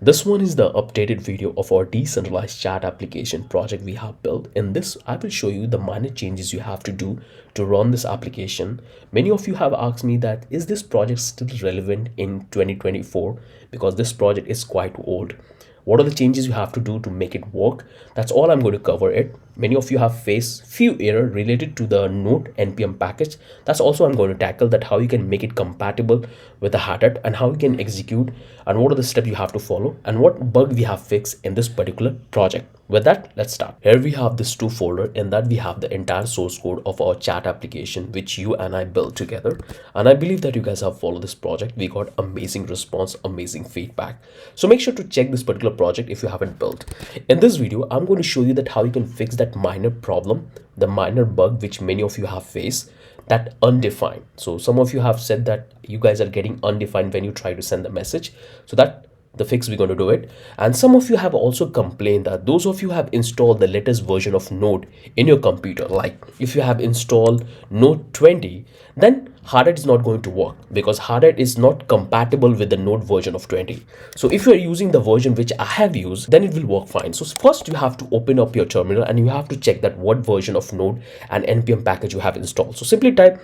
This one is the updated video of our decentralized chat application project we have built. In this, I will show you the minor changes you have to do to run this application. Many of you have asked me that is this project still relevant in 2024 because this project is quite old. What are the changes you have to do to make it work? That's all I'm going to cover it. Many of you have faced few errors related to the Node npm package. That's also I'm going to tackle that how you can make it compatible with the Hardhat and how you can execute and what are the steps you have to follow and what bug we have fixed in this particular project. With that, let's start. Here we have this two folder. In that we have the entire source code of our chat application which you and I built together. And I believe that you guys have followed this project. We got amazing response, amazing feedback. So make sure to check this particular project if you haven't built. In this video, I'm going to show you that how you can fix that minor problem, the minor bug which many of you have faced, that undefined. So some of you have said that you guys are getting undefined when you try to send the message. So that the fix we're going to do it. And some of you have also complained that those of you have installed the latest version of Node in your computer, like if you have installed Node 20, then Hardhat is not going to work because Hardhat is not compatible with the Node version of 20. So if you're using the version which I have used, then it will work fine. So first you have to open up your terminal and you have to check that what version of Node and npm package you have installed. So simply type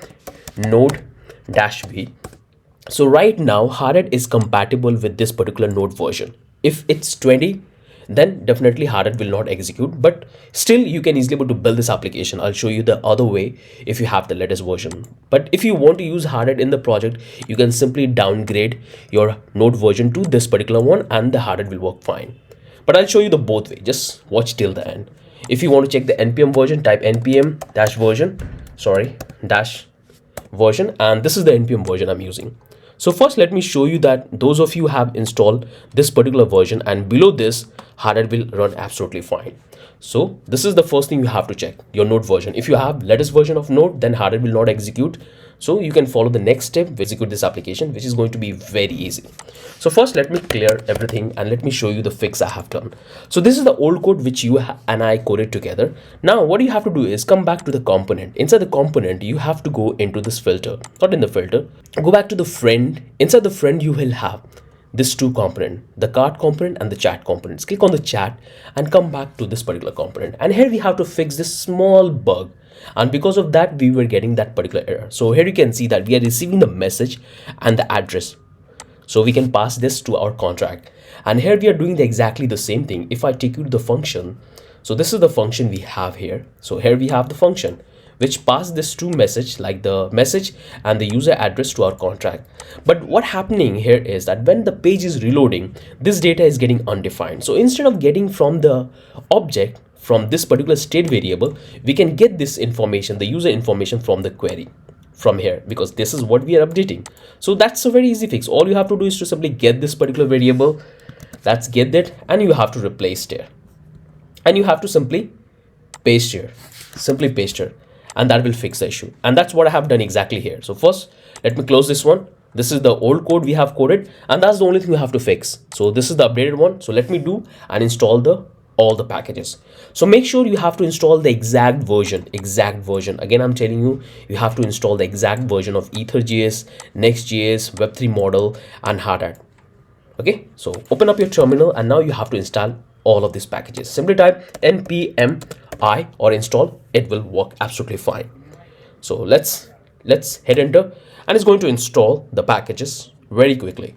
node-v. So right now Hardhat is compatible with this particular Node version. If it's 20, then definitely Hardhat will not execute, but still you can easily able to build this application. I'll show you the other way if you have the latest version. But if you want to use Hardhat in the project, you can simply downgrade your Node version to this particular one and the Hardhat will work fine. But I'll show you the both way. Just watch till the end. If you want to check the npm version, type npm dash version, and this is the npm version I'm using. So first let me show you that those of you have installed this particular version and below this Hardhat will run absolutely fine. So this is the first thing you have to check, your Node version. If you have latest version of Node, then Hardhat will not execute. So you can follow the next step to execute this application, which is going to be very easy. So first let me clear everything and let me show you the fix I have done. So this is the old code which you and I coded together. Now what you have to do is come back to the component. Inside the component, you have to go into this filter, not in the filter. Go back to the friend. Inside the friend, you will have this two component, the card component and the chat components. Click on the chat and come back to this particular component. And here we have to fix this small bug. And because of that, we were getting that particular error. So here you can see that we are receiving the message and the address. So we can pass this to our contract. And here we are doing exactly the same thing. If I take you to the function, so this is the function we have here. So here we have the function which pass this two message, like the message and the user address to our contract. But what happening here is that when the page is reloading, this data is getting undefined. So instead of getting from the object, from this particular state variable, we can get this information, the user information from the query from here, because this is what we are updating. So that's a very easy fix. All you have to do is to simply get this particular variable, let's get that, and you have to replace there. And you have to simply paste here, and that will fix the issue. And that's what I have done exactly here. So first, let me close this one. This is the old code we have coded, and that's the only thing we have to fix. So this is the updated one. So let me do and install all the packages. So make sure you have to install the exact version. Again, I'm telling you, you have to install the exact version of Ether.js, NextJs, Web3 model, and Hardhat. Okay, so open up your terminal and now you have to install all of these packages. Simply type npm I or install. It will work absolutely fine. So let's hit enter, and it's going to install the packages very quickly.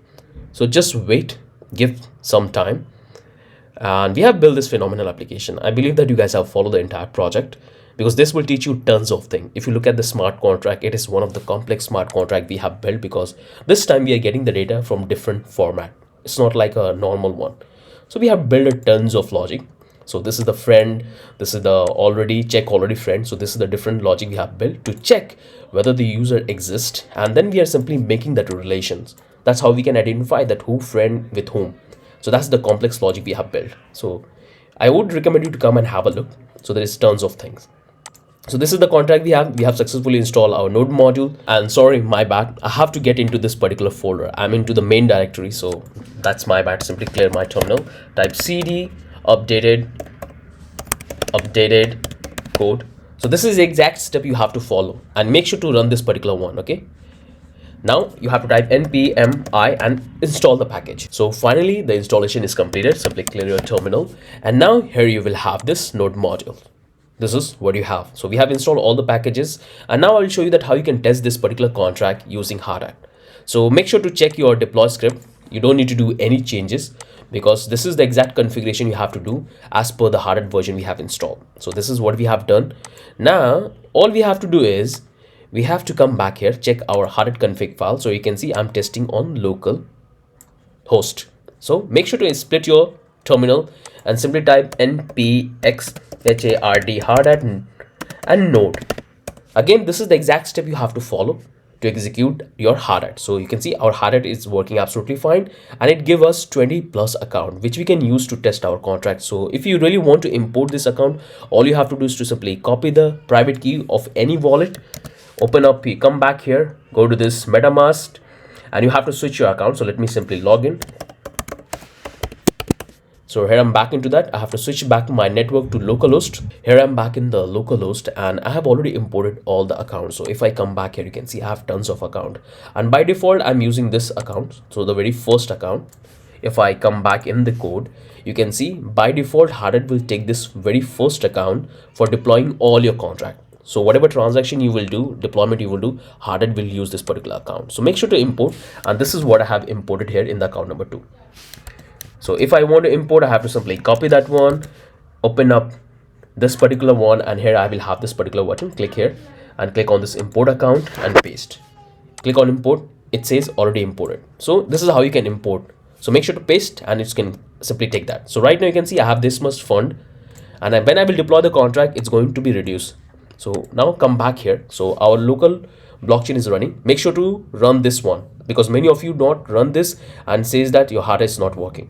So just wait, give some time. And we have built this phenomenal application. I believe that you guys have followed the entire project because this will teach you tons of things. If you look at the smart contract, it is one of the complex smart contract we have built because this time we are getting the data from different format. It's not like a normal one. So we have built a tons of logic. So this is the friend, this is the already friend. So this is the different logic we have built to check whether the user exists. And then we are simply making that relations. That's how we can identify that who friend with whom. So that's the complex logic we have built. So I would recommend you to come and have a look. So there is tons of things. So this is the contract we have. We have successfully installed our Node module. And sorry, my bad. I have to get into this particular folder. I'm into the main directory. So that's my bad. Simply clear my terminal. Type cd updated code. So this is the exact step you have to follow. And make sure to run this particular one. Okay. Now you have to type npmi and install the package. So finally the installation is completed. Simply clear your terminal, and now here you will have this node module. This is what you have. So we have installed all the packages, and now I'll show you that how you can test this particular contract using Hardhat. So make sure to check your deploy script. You don't need to do any changes, because this is the exact configuration you have to do as per the Hardhat version we have installed. So this is what we have done. Now all we have to do is we have to come back here, check our Hardhat config file. So you can see I'm testing on local host. So make sure to split your terminal and simply type npx hardhat and node. Again, this is the exact step you have to follow to execute your Hardhat. So you can see our Hardhat is working absolutely fine, and it gives us 20 plus account, which we can use to test our contract. So if you really want to import this account, all you have to do is to simply copy the private key of any wallet, open up, come back here, go to this MetaMask, and you have to switch your account. So let me simply log in. So here I'm back into that. I have to switch back my network to localhost. Here I'm back in the localhost, and I have already imported all the accounts. So if I come back here, you can see I have tons of account, and by default I'm using this account. So the very first account, if I come back in the code, you can see by default Hardhat will take this very first account for deploying all your contract. So whatever transaction you will do, deployment you will do, Hardhat will use this particular account. So make sure to import, and this is what I have imported here in the account number 2. So if I want to import, I have to simply copy that one, open up this particular one, and here I will have this particular button. Click here and click on this import account and paste. Click on import. It says already imported. So this is how you can import. So make sure to paste, and it can simply take that. So right now you can see I have this much fund, and when I will deploy the contract, it's going to be reduced. So now come back here. So our local blockchain is running. Make sure to run this one, because many of you not run this and says that your Hardhat is not working.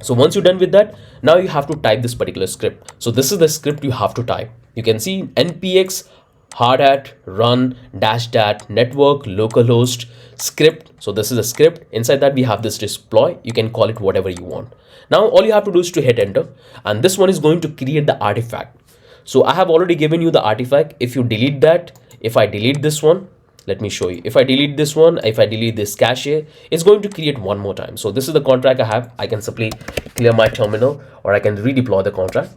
So once you're done with that, now you have to type this particular script. So this is the script you have to type. You can see npx hardhat run -dat network localhost script. So this is a script. Inside that we have this deploy. You can call it whatever you want. Now all you have to do is to hit enter, and this one is going to create the artifact. So I have already given you the artifact. If you delete that, if I delete this one, let me show you. If I delete this one, if I delete this cache, it's going to create one more time. So this is the contract I have. I can simply clear my terminal, or I can redeploy the contract.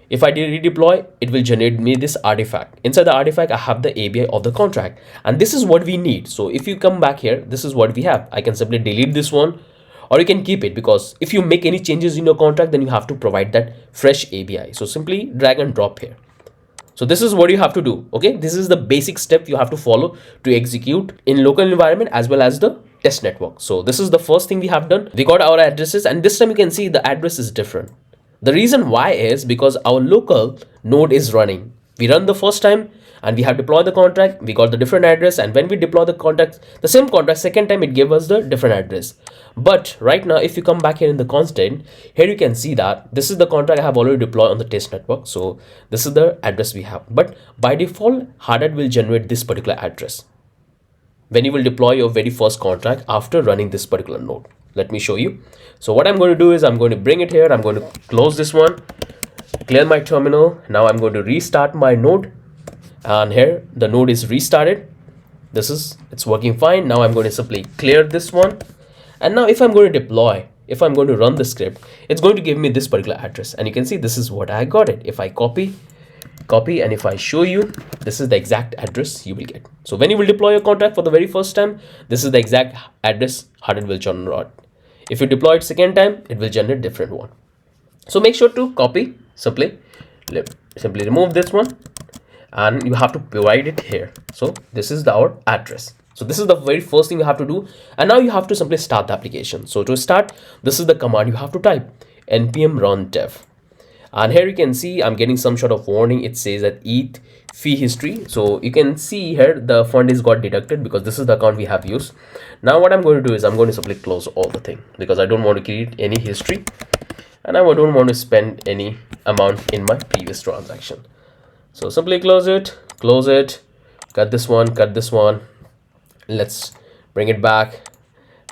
If I redeploy, it will generate me this artifact. Inside the artifact, I have the ABI of the contract, and this is what we need. So if you come back here, this is what we have. I can simply delete this one, or you can keep it, because if you make any changes in your contract, then you have to provide that fresh ABI. So simply drag and drop here. So this is what you have to do. Okay, this is the basic step you have to follow to execute in local environment as well as the test network. So this is the first thing we have done. We got our addresses, and this time you can see the address is different. The reason why is because our local node is running. We run the first time and we have deployed the contract. We got the different address, and when we deploy the contract, the same contract, second time it gave us the different address. But right now, if you come back here in the constant, here you can see that this is the contract I have already deployed on the test network. So this is the address we have. But by default, Hardhat will generate this particular address when you will deploy your very first contract after running this particular node. Let me show you. So what I'm going to do is I'm going to bring it here. I'm going to close this one, clear my terminal. Now I'm going to restart my node, and here the node is restarted. It's working fine. Now I'm going to simply clear this one, and now if I'm going to deploy, if I'm going to run the script, it's going to give me this particular address, and you can see this is what I got it. If I copy, and if I show you, this is the exact address you will get. So when you will deploy your contract for the very first time, this is the exact address Hardhat will generate. If you deploy it second time, it will generate different one. So make sure to copy, simply remove this one, and you have to provide it here. So this is our address. So this is the very first thing you have to do, and now you have to simply start the application. So to start, this is the command you have to type: npm run dev. And here you can see I'm getting some sort of warning. It says that ETH fee history. So you can see here the fund is got deducted because this is the account we have used. Now what I'm going to do is I'm going to simply close all the thing, because I don't want to create any history, and I don't want to spend any amount in my previous transaction. So simply close it, cut this one. Let's bring it back.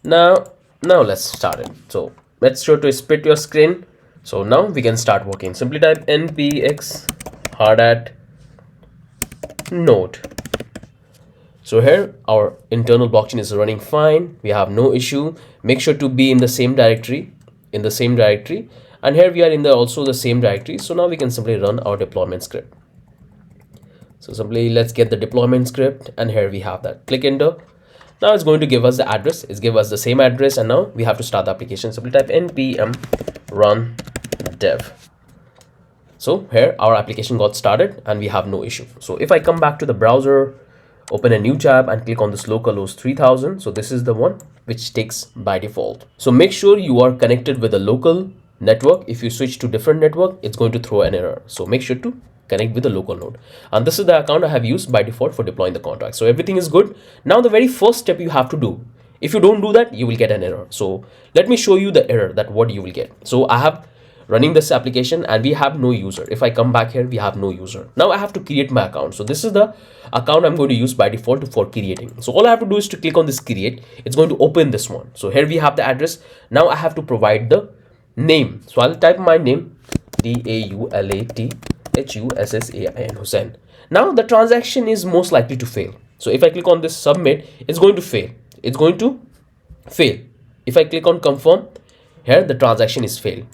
Now let's start it. So let's show to split your screen. So now we can start working. Simply type npx hardhat node. So here our internal blockchain is running fine. We have no issue. Make sure to be in the same directory, And here we are in the also the same directory. So now we can simply run our deployment script. So simply let's get the deployment script, and here we have that. Click enter. Now it's going to give us the address. It's give us the same address, and now we have to start the application. Simply type npm run dev. So here our application got started and we have no issue. So if I come back to the browser, open a new tab and click on this localhost 3000. So this is the one which takes by default. So make sure you are connected with a local network. If you switch to different network, it's going to throw an error. So make sure to connect with the local node. And this is the account I have used by default for deploying the contract. So everything is good. Now the very first step you have to do, if you don't do that, you will get an error. So let me show you the error that what you will get. So I have running this application and we have no user. If I come back here, we have no user. Now I have to create my account. So this is the account I'm going to use by default for creating. So all I have to do is to click on this create. It's going to open this one. So here we have the address. Now I have to provide the name. So I'll type my name, DAULATHUSSAIN Hussain. Now the transaction is most likely to fail. So if I click on this submit, it's going to fail. It's going to fail. If I click on confirm, here the transaction is failed.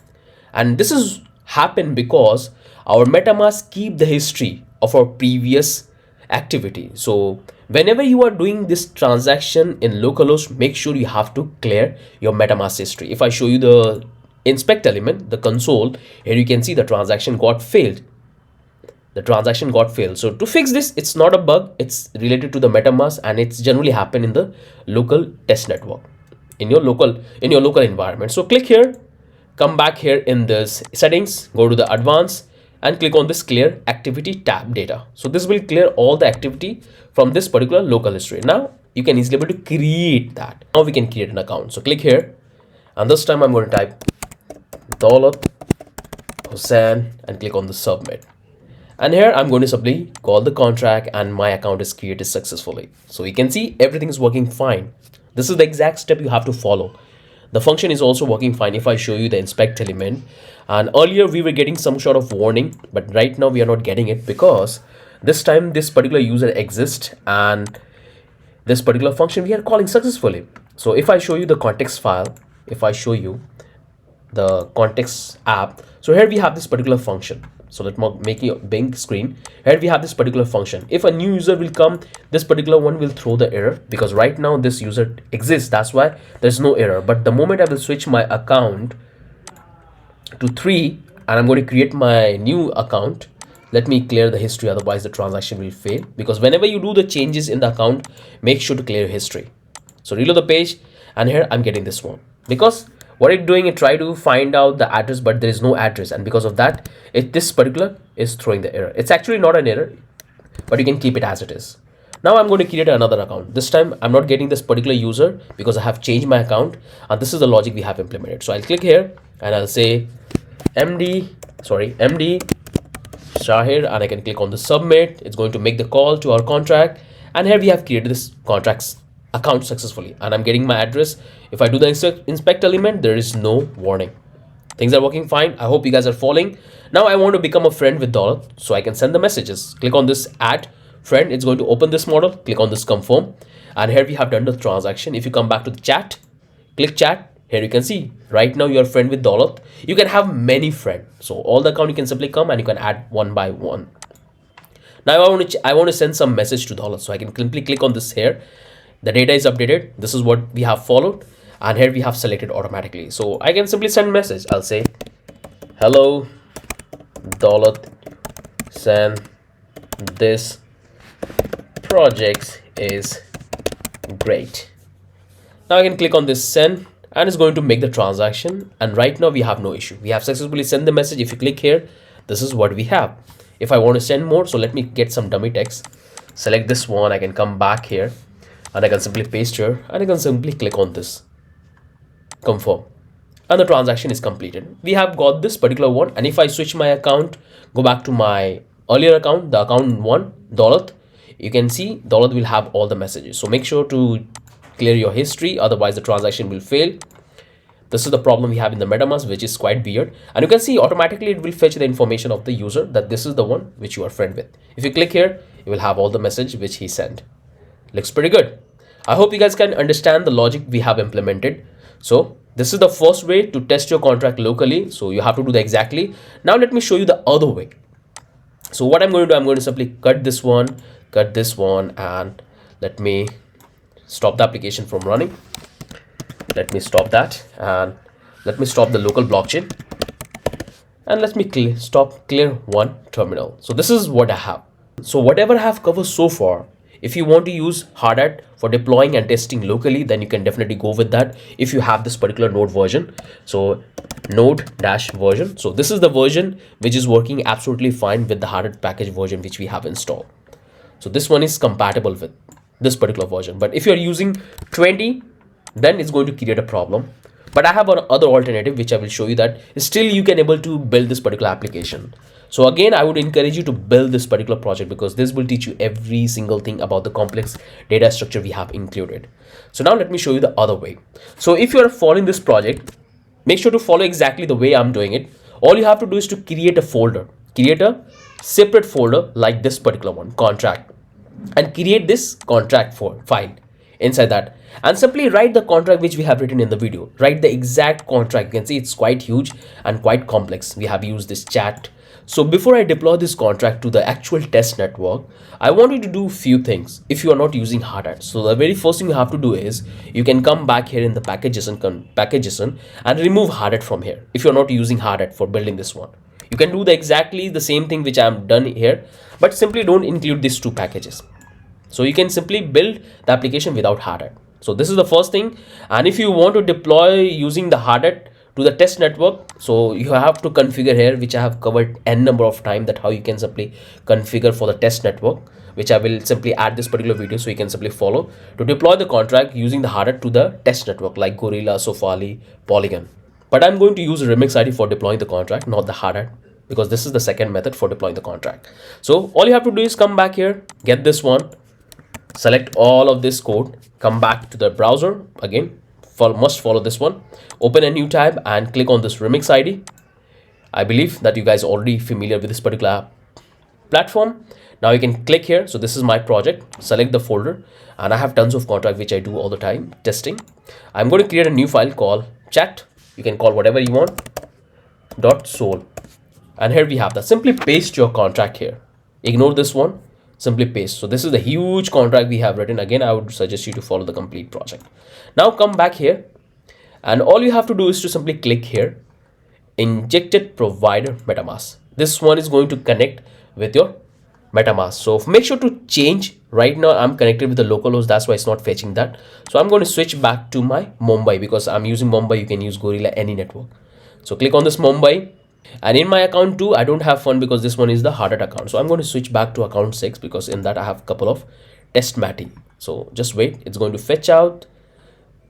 And this is happened because our MetaMask keep the history of our previous activity. So whenever you are doing this transaction in localhost, make sure you have to clear your MetaMask history. If I show you the inspect element, the console, here you can see the transaction got failed. The transaction got failed. So to fix this, it's not a bug. It's related to the MetaMask and it's generally happen in the local test network in your local environment. So click here. Come back here in this settings, go to the advanced and click on this clear activity tab data. So this will clear all the activity from this particular local history. Now you can easily able to create that. Now we can create an account. So click here and this time I'm going to type Daulat Hussain and click on the submit. And here I'm going to simply call the contract and my account is created successfully. So you can see everything is working fine. This is the exact step you have to follow. The function is also working fine. If I show you the inspect element, and earlier we were getting some sort of warning, but right now we are not getting it because this time this particular user exists and this particular function we are calling successfully. So if I show you the context file, if I show you the context app, so here we have this particular function. So let me make a big screen. Here we have this particular function. If a new user will come, this particular one will throw the error because right now this user exists. That's why there's no error. But the moment I will switch my account to 3 and I'm going to create my new account, let me clear the history. Otherwise the transaction will fail, because whenever you do the changes in the account, make sure to clear history. So reload the page and here I'm getting this one because what it's doing, it try to find out the address, but there is no address, and because of that, this particular is throwing the error. It's actually not an error, but you can keep it as it is. Now I'm going to create another account. This time I'm not getting this particular user because I have changed my account, and this is the logic we have implemented. So I'll click here and I'll say MD Shahir, and I can click on the submit. It's going to make the call to our contract, and here we have created this contract's account successfully, and I'm getting my address. If I do the inspect element, there is no warning. Things are working fine. I hope you guys are following. Now I want to become a friend with Daulat, so I can send the messages. Click on this add friend. It's going to open this model. Click on this confirm, and here we have done the transaction. If you come back to the chat, click chat. Here you can see right now you are friend with Daulat. You can have many friends, so all the account you can simply come and you can add one by one. Now I want to send some message to Daulat, so I can simply click on this here. The data is updated. This is what we have followed, and here we have selected automatically. So I can simply send message. I'll say, hello Daulat, send this project is great. Now I can click on this send, and it's going to make the transaction, and right now we have no issue. We have successfully sent the message. If you click here, this is what we have. If I want to send more, so let me get some dummy text. Select this one. I can come back here and I can simply paste here, and I can simply click on this confirm, and the transaction is completed. We have got this particular one, and if I switch my account, go back to my earlier account, the account 1 Daulat, you can see Daulat will have all the messages. So make sure to clear your history, otherwise the transaction will fail. This is the problem we have in the MetaMask, which is quite weird, and you can see automatically it will fetch the information of the user that this is the one which you are friend with. If you click here, you will have all the message which he sent. Looks pretty good. I hope you guys can understand the logic we have implemented. So this is the first way to test your contract locally. So you have to do that exactly. Now let me show you the other way. So what I'm going to do, I'm going to simply cut this one, and let me stop the application from running. Let me stop that, and let me stop the local blockchain, and let me clear one terminal. So this is what I have. So whatever I have covered so far, if you want to use Hardhat for deploying and testing locally, then you can definitely go with that if you have this particular node version. So node-version. So this is the version which is working absolutely fine with the Hardhat package version which we have installed. So this one is compatible with this particular version. But if you're using 20, then it's going to create a problem. But I have another alternative which I will show you that still you can able to build this particular application. So again, I would encourage you to build this particular project because this will teach you every single thing about the complex data structure we have included. So now let me show you the other way. So if you are following this project, make sure to follow exactly the way I'm doing it. All you have to do is to create a folder, create a separate folder like this particular one, contract, and create this contract file inside that, and simply write the contract which we have written in the video. Write the exact contract. You can see it's quite huge and quite complex. We have used this chat. So before I deploy this contract to the actual test network, I want you to do few things if you are not using Hardhat. So the very first thing you have to do is you can come back here in the packages and remove Hardhat from here. If you're not using Hardhat for building this one, you can do exactly the same thing which I'm done here, but simply don't include these two packages. So you can simply build the application without Hardhat. So this is the first thing. And if you want to deploy using the Hardhat to the test network, so you have to configure here, which I have covered n number of times, that how you can simply configure for the test network, which I will simply add this particular video so you can simply follow to deploy the contract using the Hardhat to the test network like Gorilla, Sofali, Polygon. But I'm going to use Remix ID for deploying the contract, not the Hardhat, because this is the second method for deploying the contract. So all you have to do is come back here, get this one, select all of this code, come back to the browser again, must follow this one, open a new tab and click on this Remix ID. I believe that you guys are already familiar with this particular platform. Now you can click here. So this is my project, select the folder, and I have tons of contract which I do all the time testing. I'm going to create a new file called chat. You can call whatever you want, .sol. And here we have that. Simply paste your contract here. Ignore this one. Simply paste. So this is the huge contract we have written. Again, I would suggest you to follow the complete project. Now come back here, and all you have to do is to simply click here, injected provider MetaMask. This one is going to connect with your MetaMask. So make sure to change. Right now I'm connected with the localhost, that's why it's not fetching that. So I'm going to switch back to my Mumbai because I'm using Mumbai. You can use Gorilla any network. So click on this Mumbai. And in my account 2, I don't have fun because this one is the Hardhat account. So I'm going to switch back to account 6 because in that I have a couple of test matting. So just wait, it's going to fetch out.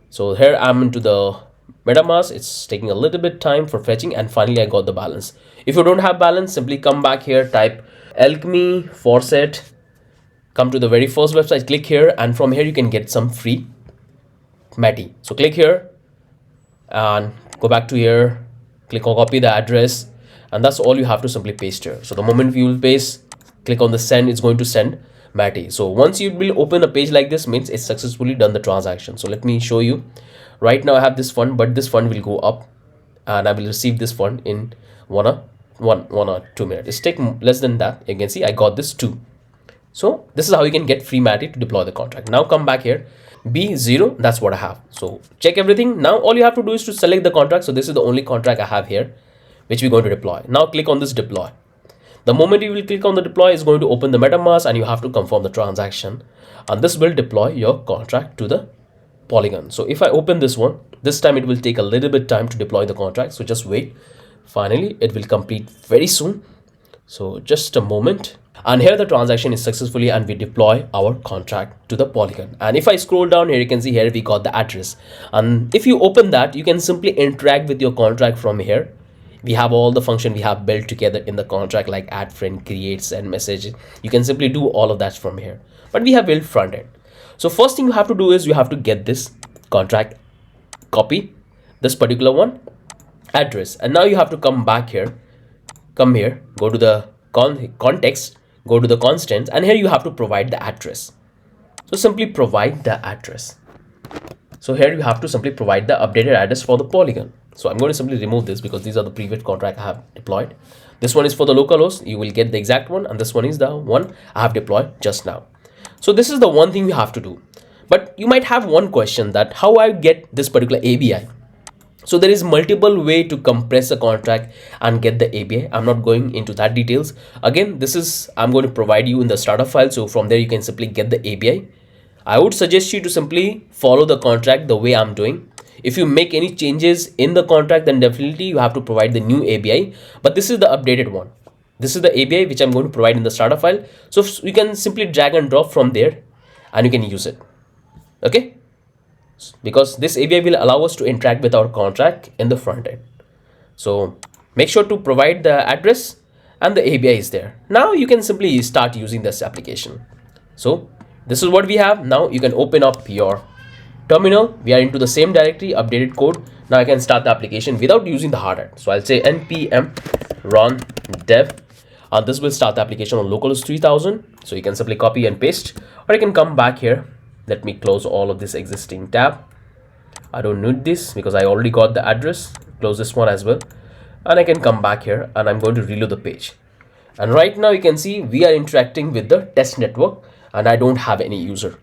So here I'm into the MetaMask. It's taking a little bit time for fetching, and finally I got the balance. If you don't have balance, simply come back here, type Alchemy Faucet, come to the very first website, click here, and from here you can get some free Matty. So click here and go back to here, click on copy the address, and that's all you have to simply paste here. So the moment you will paste, click on the send, it's going to send Matty. So once you will open a page like this, means it's successfully done the transaction. So let me show you. Right now I have this fund, but this fund will go up and I will receive this fund in one or 2 minutes. It's taking less than that. You can see I got this 2. So this is how you can get free Matty to deploy the contract. Now come back here, B0, that's what I have. So check everything. Now all you have to do is to select the contract. So this is the only contract I have here, which we're going to deploy. Now click on this deploy. The moment you will click on the deploy, is going to open the MetaMask and you have to confirm the transaction. And this will deploy your contract to the Polygon. So if I open this one, this time it will take a little bit time to deploy the contract. So just wait. Finally, it will complete very soon. So just a moment. And here the transaction is successfully and we deploy our contract to the Polygon. And if I scroll down here, you can see here we got the address. And if you open that, you can simply interact with your contract from here. We have all the function we have built together in the contract, like add friend, create, send message. You can simply do all of that from here. But we have built front end. So first thing you have to do is you have to get this contract, copy this particular one, address. And now you have to come back here, come here, go to the context, go to the constants, and here you have to provide the address. So simply provide the address. So here you have to simply provide the updated address for the polygon. So I'm going to simply remove this because these are the previous contract I have deployed. This one is for the localhost. You will get the exact one, and this one is the one I have deployed just now. So this is the one thing you have to do. But you might have one question that how I get this particular ABI. So there is multiple way to compress a contract and get the ABI. I'm not going into that details. Again, I'm going to provide you in the startup file. So from there you can simply get the ABI. I would suggest you to simply follow the contract the way I'm doing. If you make any changes in the contract, then definitely you have to provide the new ABI. But this is the updated one. This is the ABI which I'm going to provide in the startup file. So you can simply drag and drop from there and you can use it. Okay, because this ABI will allow us to interact with our contract in the front end. So make sure to provide the address and the ABI is there. Now you can simply start using this application. So this is what we have. Now you can open up your terminal. We are into the same directory, updated code. Now I can start the application without using the Hardhat. So I'll say npm run dev. And this will start the application on localhost 3000. So you can simply copy and paste, or you can come back here. Let me close all of this existing tab. I don't need this because I already got the address. Close this one as well. And I can come back here and I'm going to reload the page. And right now you can see we are interacting with the test network and I don't have any user.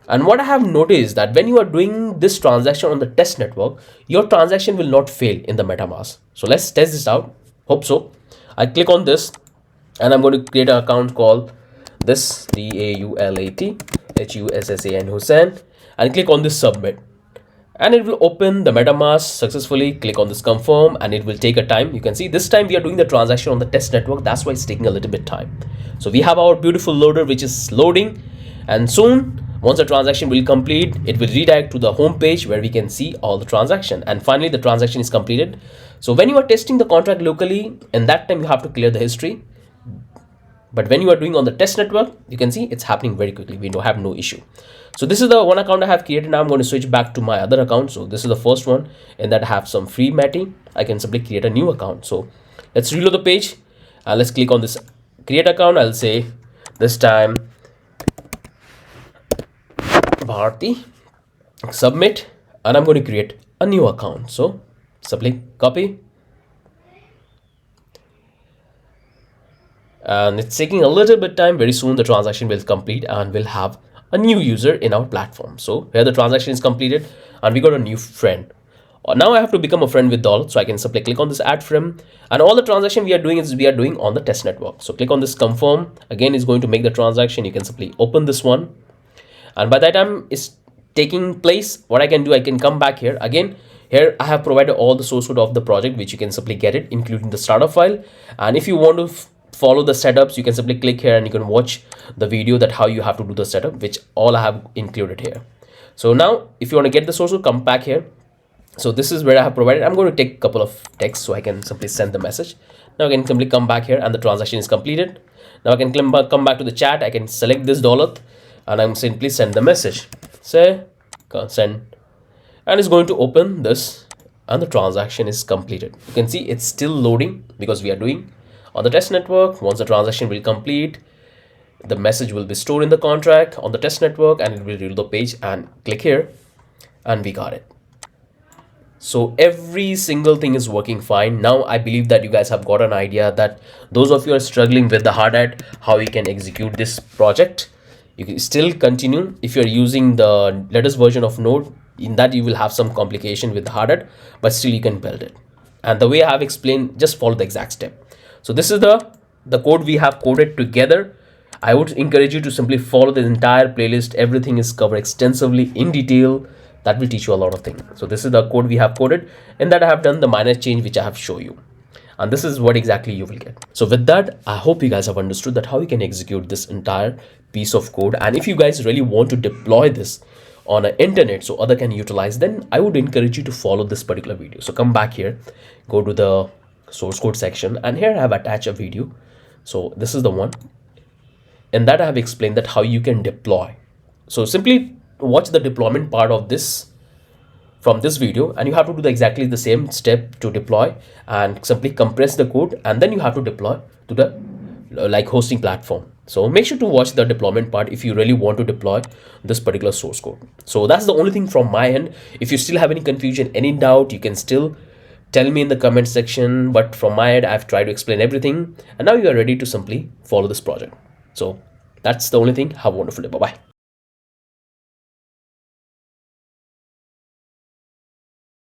And what I have noticed that when you are doing this transaction on the test network, your transaction will not fail in the MetaMask. So let's test this out. Hope so. I click on this and I'm going to create an account called this DAULAT Hussain and click on this submit. And it will open the MetaMask successfully. Click on this confirm and it will take a time. You can see this time we are doing the transaction on the test network. That's why it's taking a little bit time. So we have our beautiful loader which is loading, and soon once the transaction will complete, it will redirect to the home page where we can see all the transaction. And finally the transaction is completed. So when you are testing the contract locally, in that time you have to clear the history. But when you are doing on the test network, you can see it's happening very quickly. We don't have no issue. So this is the one account I have created. Now I'm going to switch back to my other account. So this is the first one, and that I have some free Matty. I can simply create a new account. So let's reload the page. Let's click on this create account. I'll say this time Bharti, submit, and I'm going to create a new account. So simply copy. And it's taking a little bit time. Very soon the transaction will complete and we'll have a new user in our platform. So here the transaction is completed and we got a new friend. Now I have to become a friend with Doll. So I can simply click on this add friend, and all the transaction we are doing on the test network. So click on this confirm. Again, it's going to make the transaction. You can simply open this one, and by that time it's taking place, what I can do, I can come back here again. Here I have provided all the source code of the project, which you can simply get it, including the startup file. And if you want to follow the setups, you can simply click here and you can watch the video that how you have to do the setup, which all I have included here. So now if you want to get the source code, come back here. So this is where I have provided. I'm going to take a couple of texts so I can simply send the message. Now I can simply come back here and the transaction is completed. Now I can come back to the chat. I can select this dollar and I'm simply send the message. Say send, and it's going to open this and the transaction is completed. You can see it's still loading because we are doing on the test network. Once the transaction will complete, the message will be stored in the contract on the test network and it will reload the page, and click here and we got it. So every single thing is working fine. Now I believe that you guys have got an idea that those of you are struggling with the Hardhat, how you can execute this project. You can still continue. If you're using the latest version of Node, in that you will have some complication with the Hardhat, but still you can build it. And the way I have explained, just follow the exact step. So this is the code we have coded together. I would encourage you to simply follow the entire playlist. Everything is covered extensively in detail. That will teach you a lot of things. So this is the code we have coded, and that I have done the minor change which I have shown you. And this is what exactly you will get. So with that, I hope you guys have understood that how you can execute this entire piece of code. And if you guys really want to deploy this on an internet so other can utilize, then I would encourage you to follow this particular video. So come back here, go to the source code section, and here I have attached a video. So this is the one, and that I have explained that how you can deploy. So simply watch the deployment part of this from this video, and you have to do exactly the same step to deploy, and simply compress the code, and then you have to deploy to the hosting platform. So make sure to watch the deployment part if you really want to deploy this particular source code. So that's the only thing from my end. If you still have any confusion, any doubt, you can still tell me in the comment section. But from my end, I've tried to explain everything. And now you are ready to simply follow this project. So that's the only thing. Have a wonderful day. Bye-bye.